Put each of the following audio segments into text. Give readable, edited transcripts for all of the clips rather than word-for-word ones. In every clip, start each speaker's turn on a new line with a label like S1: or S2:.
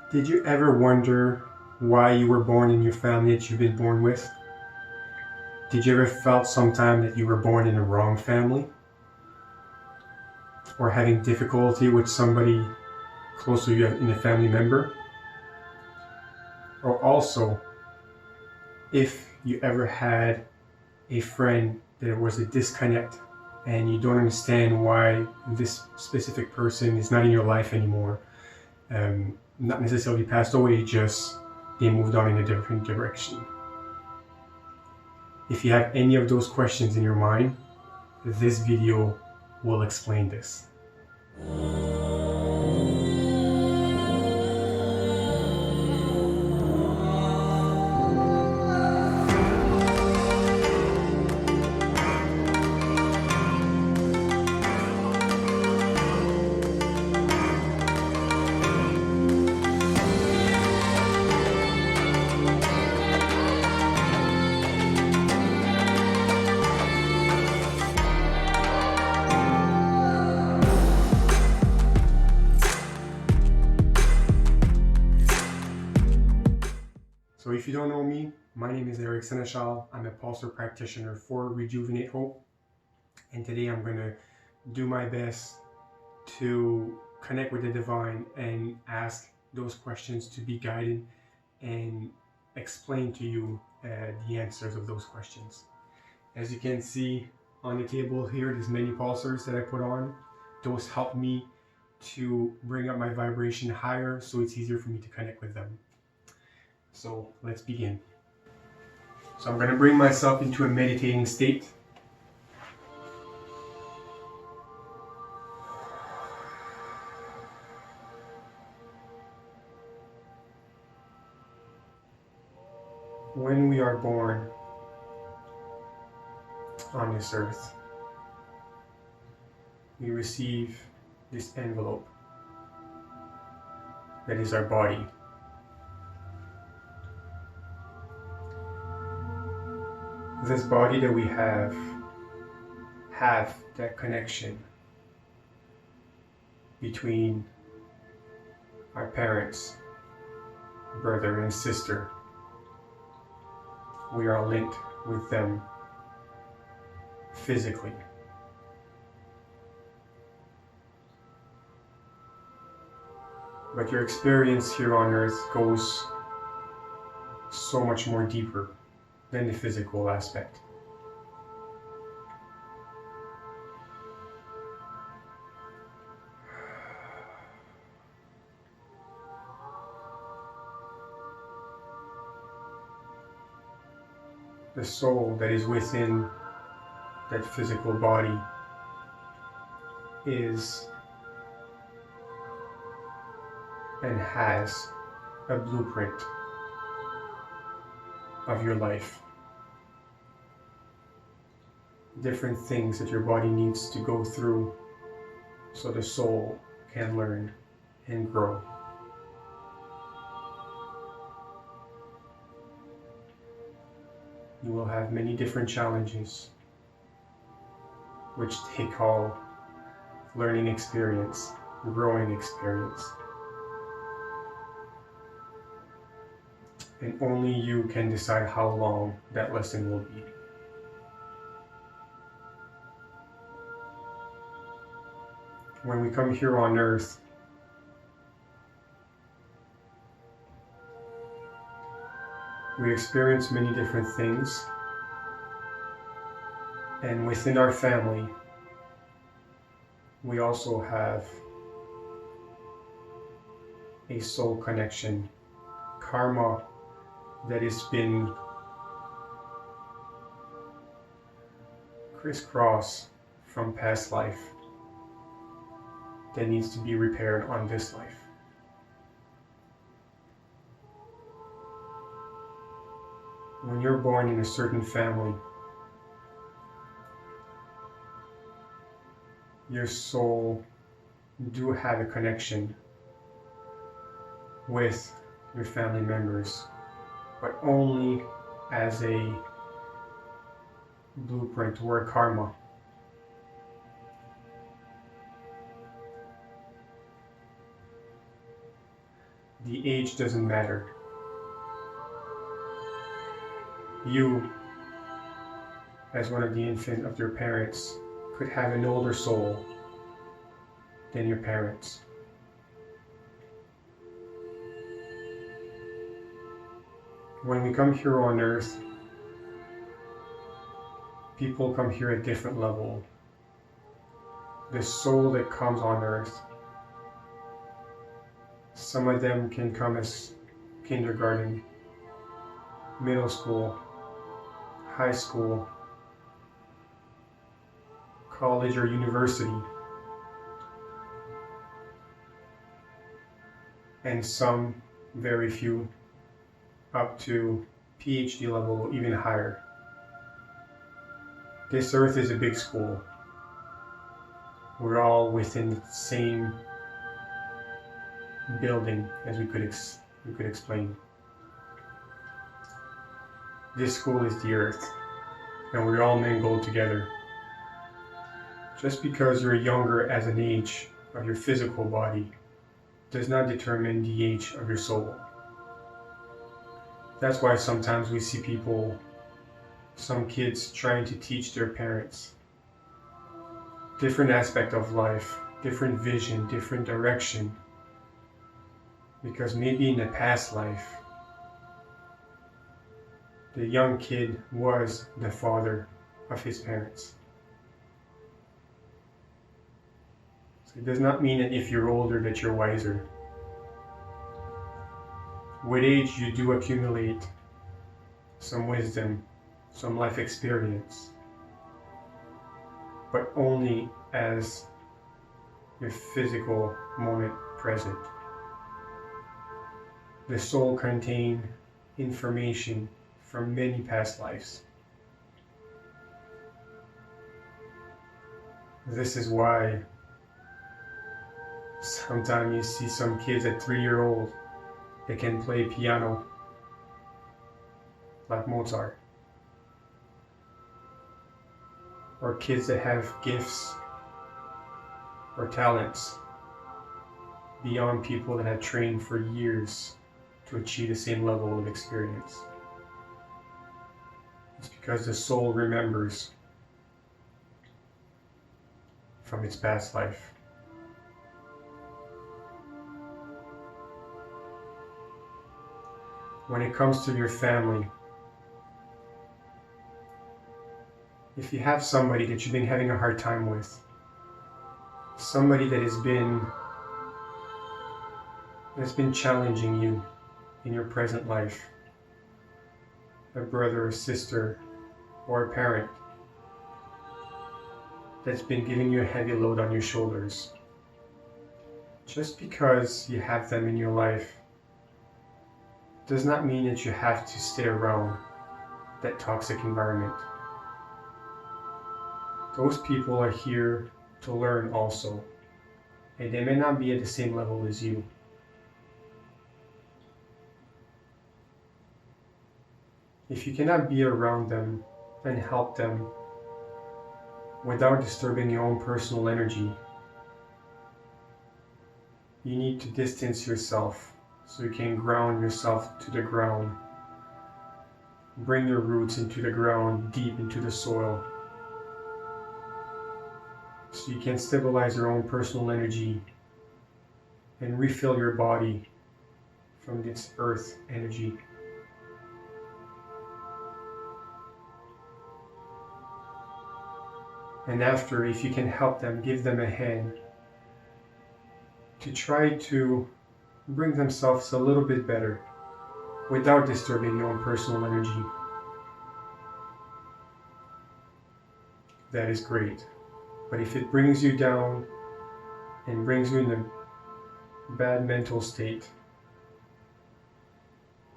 S1: Did you ever wonder why you were born in your family that you've been born with? Did you ever felt sometime that you were born in the wrong family? Or having difficulty with somebody close to you in a family member? Or also, if you ever had a friend that was a disconnect and you don't understand why this specific person is not in your life anymore, not necessarily passed away, just they moved on in a different direction. If you have any of those questions in your mind, this video will explain this. So if you don't know me, my name is Eric Senechal. I'm a Pulsor practitioner for Rejuvenate Hope. And today I'm going to do my best to connect with the divine and ask those questions to be guided and explain to you the answers of those questions. As you can see on the table here, there's many pulsars that I put on. Those help me to bring up my vibration higher so it's easier for me to connect with them. So let's begin. So I'm going to bring myself into a meditating state. When we are born on this earth, we receive this envelope that is our body. This body that we have that connection between our parents, brother and sister. We are linked with them physically. But your experience here on earth goes so much more deeper than the physical aspect. The soul that is within that physical body is and has a blueprint of your life. Different things that your body needs to go through so the soul can learn and grow. You will have many different challenges which they call learning experience, growing experience. And only you can decide how long that lesson will be. When we come here on earth, we experience many different things, and within our family, we also have a soul connection, karma that has been crisscrossed from past life that needs to be repaired on this life. When you're born in a certain family, your soul do have a connection with your family members, but only as a blueprint or a karma. the age doesn't matter. You, as one of the infant of your parents, could have an older soul than your parents. When we come here on earth, people come here at different level. The soul that comes on earth, some of them can come as kindergarten, middle school, high school, college or university, and some, very few, up to PhD level, even higher. This earth is a big school. We're all within the same building, as we could explain. This school is the earth, and we're all mingled together. Just because you're younger as an age of your physical body does not determine the age of your soul. That's why sometimes we see people, some kids trying to teach their parents different aspect of life, different vision, different direction, because maybe in a past life, the young kid was the father of his parents. So it does not mean that if you're older that you're wiser. With age, you do accumulate some wisdom, some life experience, but only as your physical moment present. The soul contains information from many past lives. This is why sometimes you see some kids at 3-year-old that can play piano like Mozart, or kids that have gifts or talents beyond people that have trained for years to achieve the same level of experience. It's because the soul remembers from its past life. When it comes to your family, if you have somebody that you've been having a hard time with, somebody that has been challenging you in your present life, a brother or sister or a parent that's been giving you a heavy load on your shoulders, just because you have them in your life does not mean that you have to stay around that toxic environment. Those people are here to learn also, and they may not be at the same level as you. If you cannot be around them and help them without disturbing your own personal energy, you need to distance yourself so you can ground yourself to the ground. Bring your roots into the ground, deep into the soil, so you can stabilize your own personal energy and refill your body from this earth energy. And after, if you can help them, give them a hand to try to bring themselves a little bit better without disturbing your own personal energy. That is great. But if it brings you down and brings you in a bad mental state,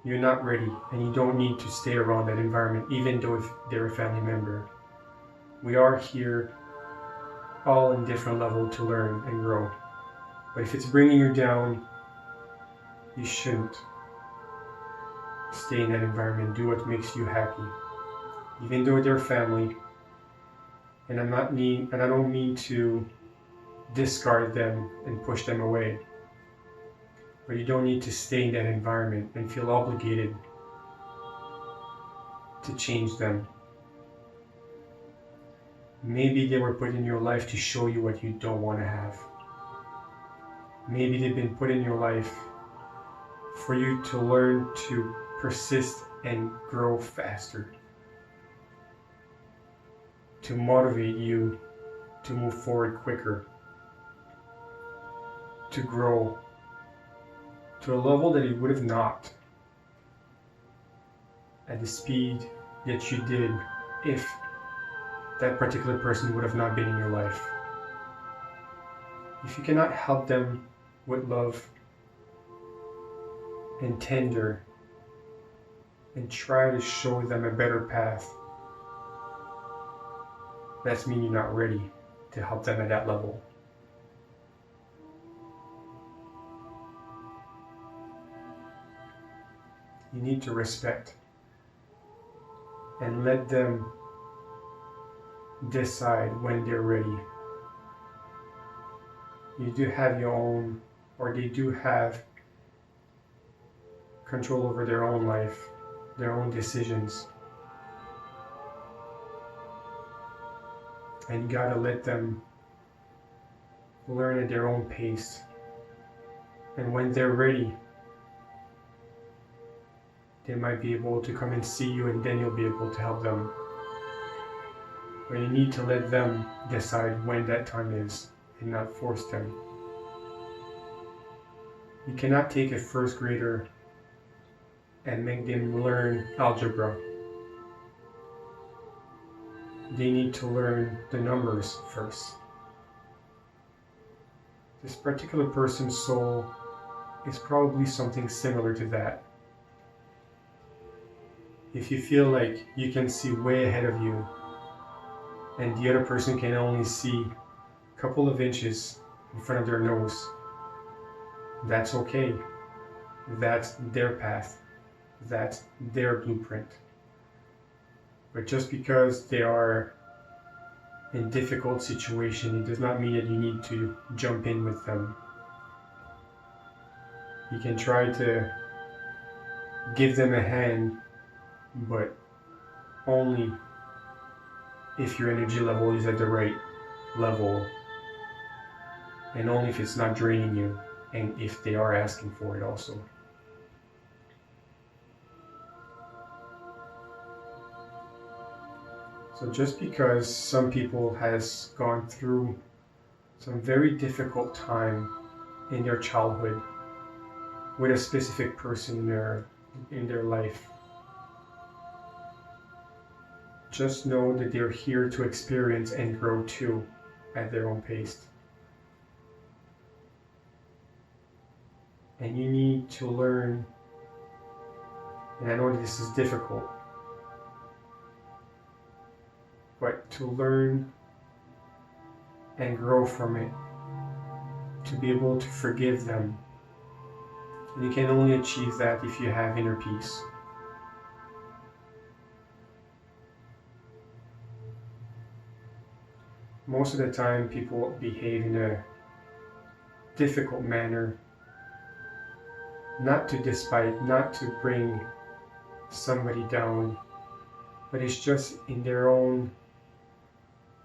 S1: you're not ready, and you don't need to stay around that environment, even though if they're a family member. We are here all in different levels to learn and grow. But if it's bringing you down, you shouldn't stay in that environment. Do what makes you happy, even though they're family. And I don't mean to discard them and push them away. but you don't need to stay in that environment and feel obligated to change them. Maybe they were put in your life to show you what you don't want to have. Maybe they've been put in your life for you to learn to persist and grow faster, to motivate you to move forward quicker, to grow to a level that you would have not at the speed that you did if that particular person would have not been in your life. If you cannot help them with love and tender and try to show them a better path, that's mean you're not ready to help them at that level. You need to respect and let them decide when they're ready. You do have your own, or they do have control over their own life, their own decisions. And you gotta let them learn at their own pace. And when they're ready, they might be able to come and see you, and then you'll be able to help them. But you need to let them decide when that time is and not force them. You cannot take a first grader and make them learn algebra. They need to learn the numbers first. This particular person's soul is probably something similar to that. If you feel like you can see way ahead of you and the other person can only see a couple of inches in front of their nose, that's okay. That's their path. That's their blueprint. But just because they are in a difficult situation, it does not mean that you need to jump in with them. You can try to give them a hand, but only if your energy level is at the right level, and only if it's not draining you, and if they are asking for it also. So just because some people has gone through some very difficult time in their childhood with a specific person in their life, just know that they're here to experience and grow too at their own pace. And you need to learn, and I know this is difficult, but to learn and grow from it, to be able to forgive them. And you can only achieve that if you have inner peace. Most of the time people behave in a difficult manner, not to despite, not to bring somebody down, but it's just in their own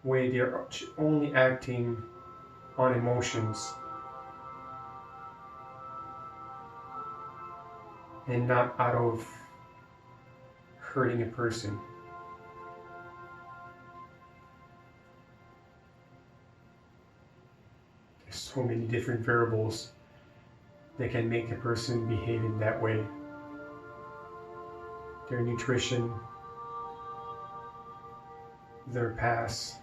S1: way. They're only acting on emotions and not out of hurting a person. There's so many different variables that can make a person behave in that way. Their nutrition, their past,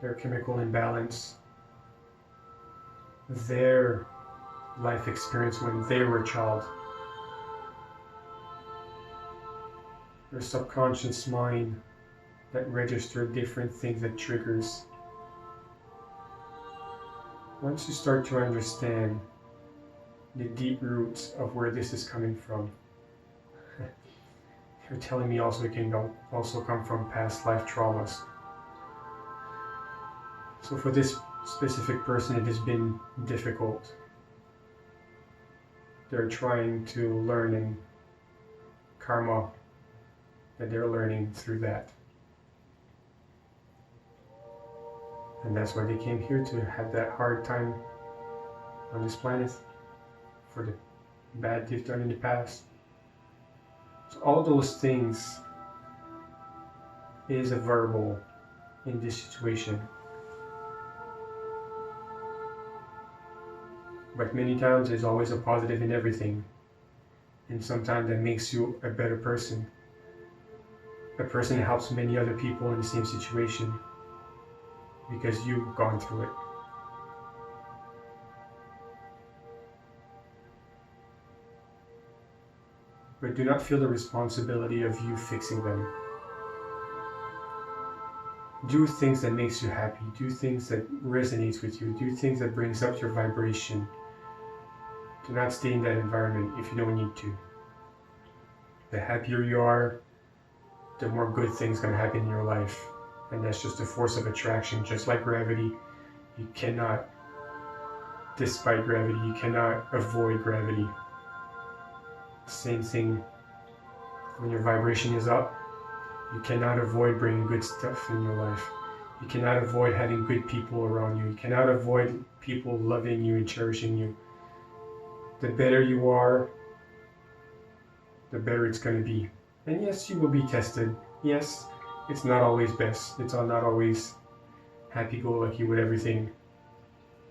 S1: their chemical imbalance, their life experience when they were a child, their subconscious mind that registered different things that triggers. Once you start to understand the deep roots of where this is coming from, you're telling me also it can also come from past life traumas. So for this specific person, it has been difficult. they're trying to learn in karma that they're learning through that. And that's why they came here, to have that hard time on this planet for the bad they've done in the past. So all those things is a verbal in this situation. But many times there's always a positive in everything. And sometimes that makes you a better person. A person that helps many other people in the same situation because you've gone through it. But do not feel the responsibility of you fixing them. Do things that makes you happy. Do things that resonates with you. Do things that brings up your vibration. Do not stay in that environment if you don't need to. The happier you are, the more good things going to happen in your life. And that's just a force of attraction, just like gravity. You cannot despite gravity. You cannot avoid gravity. Same thing when your vibration is up. You cannot avoid bringing good stuff in your life. You cannot avoid having good people around you. You cannot avoid people loving you and cherishing you. The better you are, the better it's going to be. And yes, you will be tested. Yes, it's not always best. It's not always happy-go-lucky with everything,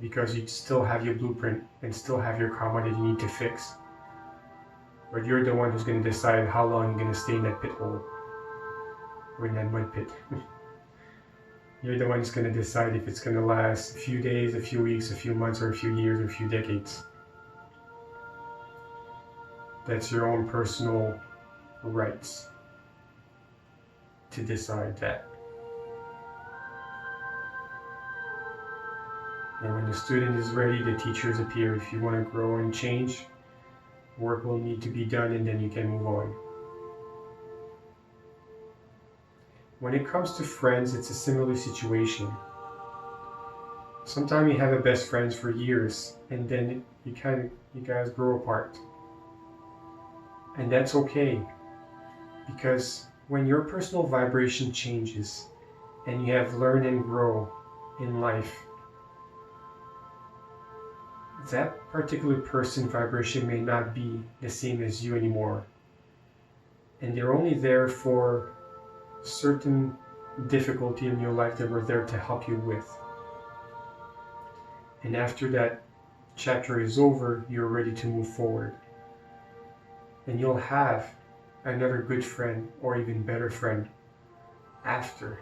S1: because you still have your blueprint and still have your karma that you need to fix. But you're the one who's going to decide how long you're going to stay in that pit hole, or in that mud pit. You're the one who's going to decide if it's going to last a few days, a few weeks, a few months, or a few years, or a few decades. That's your own personal rights to decide that. And when the student is ready, the teachers appear. If you want to grow and change, work will need to be done, and then you can move on. When it comes to friends, it's a similar situation. Sometimes you have a best friends for years, and then you guys grow apart. And that's okay, because when your personal vibration changes and you have learned and grow in life, that particular person's vibration may not be the same as you anymore. And they're only there for certain difficulty in your life that we're there to help you with. And after that chapter is over, you're ready to move forward. And you'll have another good friend, or even better friend, after,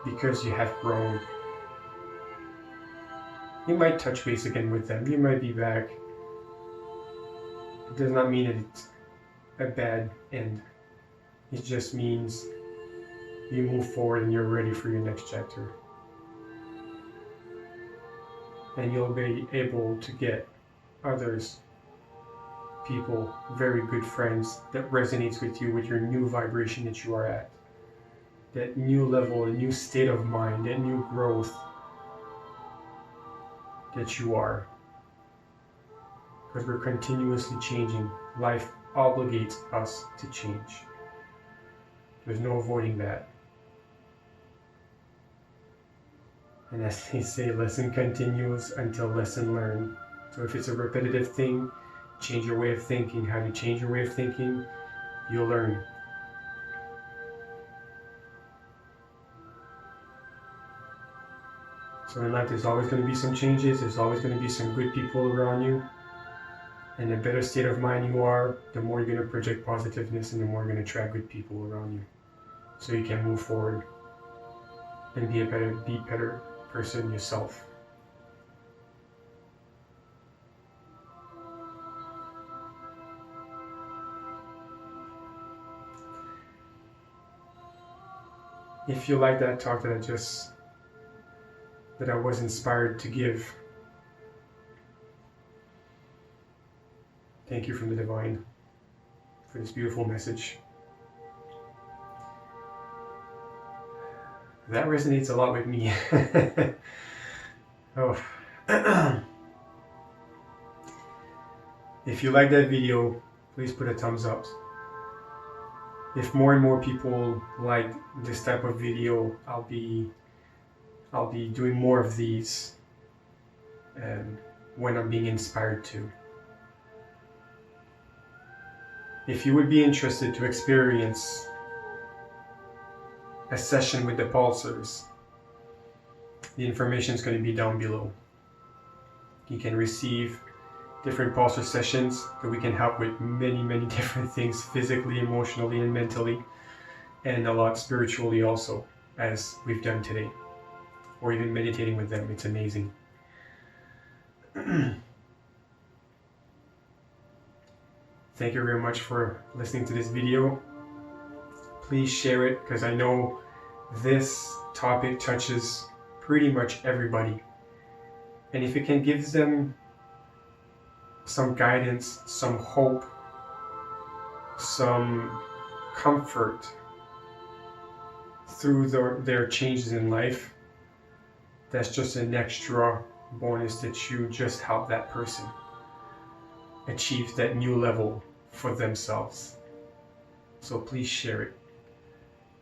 S1: because you have grown. You might touch base again with them. You might be back. It does not mean that it's a bad end. It just means you move forward and you're ready for your next chapter. And you'll be able to get others, people, very good friends that resonates with you, with your new vibration that you are at. That new level, a new state of mind, that new growth that you are. Because we're continuously changing. Life obligates us to change. There's no avoiding that. And as they say, lesson continues until lesson learned. So if it's a repetitive thing, change your way of thinking. How you change your way of thinking, you'll learn. So in life, there's always going to be some changes. There's always going to be some good people around you. And the better state of mind you are, the more you're going to project positiveness, and the more you're going to attract good people around you. So you can move forward and be a better person yourself. If you like that talk that I was inspired to give, thank you from the divine for this beautiful message. That resonates a lot with me. If you like that video, please put a thumbs up. If more and more people like this type of video, I'll be doing more of these when I'm being inspired to. If you would be interested to experience a session with the Pulsors, the information is going to be down below. You can receive different Pulsar sessions that we can help with many different things, physically, emotionally, and mentally, and a lot spiritually also, as we've done today, or even meditating with them. It's amazing. Thank you very much for listening to this video. Please share it, because I know this topic touches pretty much everybody. And if it can give them some guidance, some hope, some comfort through their changes in life, that's just an extra bonus that you just help that person achieve that new level for themselves. So please share it,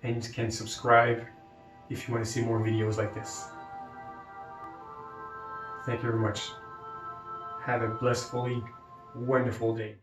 S1: and you can subscribe if you want to see more videos like this. Thank you very much. Have a blissfully wonderful day.